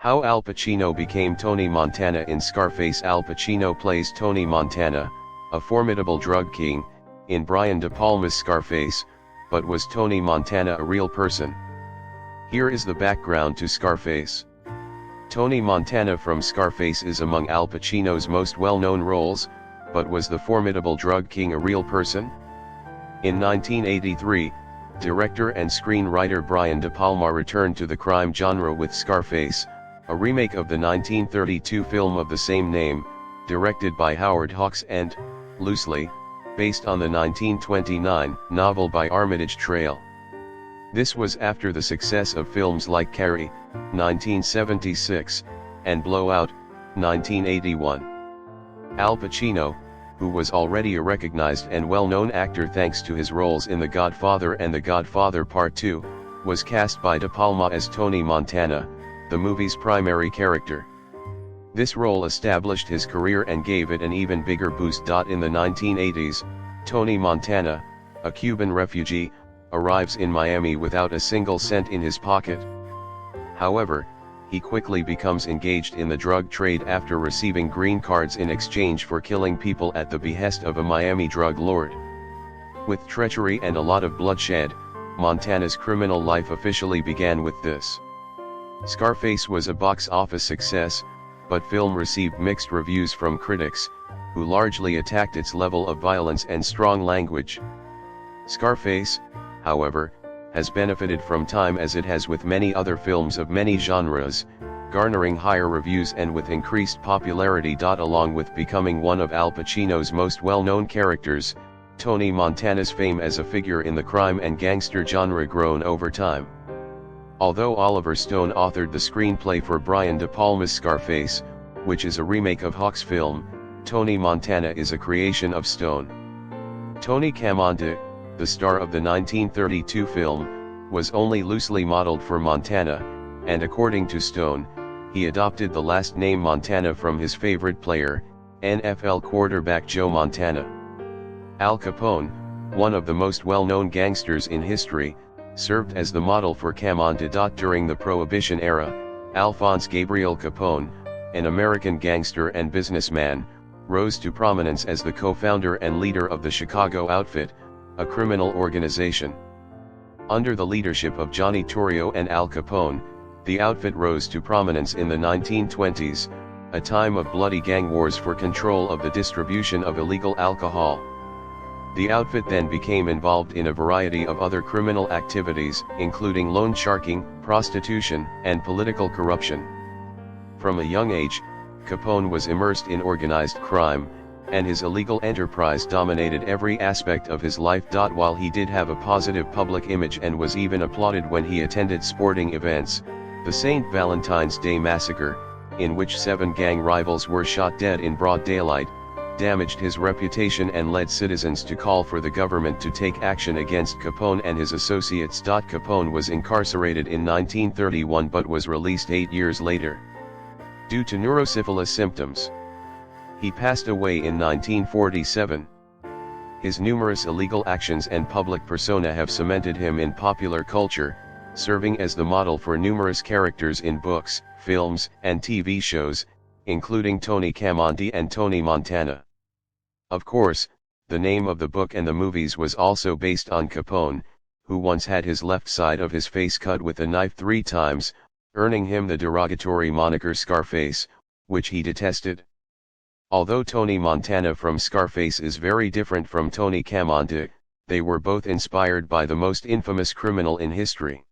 How Al Pacino became Tony Montana in Scarface. Al Pacino plays Tony Montana, a formidable drug king, in Brian De Palma's Scarface, but was Tony Montana a real person? Here is the background to Scarface. Tony Montana from Scarface is among Al Pacino's most well-known roles, but was the formidable drug king a real person? In 1983, director and screenwriter Brian De Palma returned to the crime genre with Scarface, a remake of the 1932 film of the same name, directed by Howard Hawks and, loosely, based on the 1929 novel by Armitage Trail. This was after the success of films like Carrie, 1976, and Blowout, 1981. Al Pacino, who was already a recognized and well-known actor thanks to his roles in The Godfather and The Godfather Part 2, was cast by De Palma as Tony Montana, the movie's primary character. This role established his career and gave it an even bigger boost. In the 1980s, Tony Montana, a Cuban refugee, arrives in Miami without a single cent in his pocket. However, he quickly becomes engaged in the drug trade after receiving green cards in exchange for killing people at the behest of a Miami drug lord. With treachery and a lot of bloodshed, Montana's criminal life officially began with this. Scarface was a box office success, but film received mixed reviews from critics, who largely attacked its level of violence and strong language. Scarface, however, has benefited from time as it has with many other films of many genres, garnering higher reviews and with increased popularity. Along with becoming one of Al Pacino's most well-known characters, Tony Montana's fame as a figure in the crime and gangster genre grown over time. Although Oliver Stone authored the screenplay for Brian De Palma's Scarface, which is a remake of Hawks' film, Tony Montana is a creation of Stone. Tony Camonte, the star of the 1932 film, was only loosely modeled for Montana, and according to Stone, he adopted the last name Montana from his favorite player, NFL quarterback Joe Montana. Al Capone, one of the most well-known gangsters in history, served as the model for Camonte. During the Prohibition era, Alphonse Gabriel Capone, an American gangster and businessman, rose to prominence as the co-founder and leader of the Chicago Outfit, a criminal organization. Under the leadership of Johnny Torrio and Al Capone, the outfit rose to prominence in the 1920s, a time of bloody gang wars for control of the distribution of illegal alcohol. The outfit then became involved in a variety of other criminal activities, including loan sharking, prostitution, and political corruption. From a young age, Capone was immersed in organized crime, and his illegal enterprise dominated every aspect of his life. While he did have a positive public image and was even applauded when he attended sporting events, the St. Valentine's Day Massacre, in which 7 gang rivals were shot dead in broad daylight, damaged his reputation and led citizens to call for the government to take action against Capone and his associates. Capone was incarcerated in 1931 but was released 8 years later due to neurosyphilis symptoms. He passed away in 1947. His numerous illegal actions and public persona have cemented him in popular culture, serving as the model for numerous characters in books, films, and TV shows, including Tony Camonte and Tony Montana. Of course, the name of the book and the movies was also based on Capone, who once had his left side of his face cut with a knife 3 times, earning him the derogatory moniker Scarface, which he detested. Although Tony Montana from Scarface is very different from Tony Camonte, they were both inspired by the most infamous criminal in history.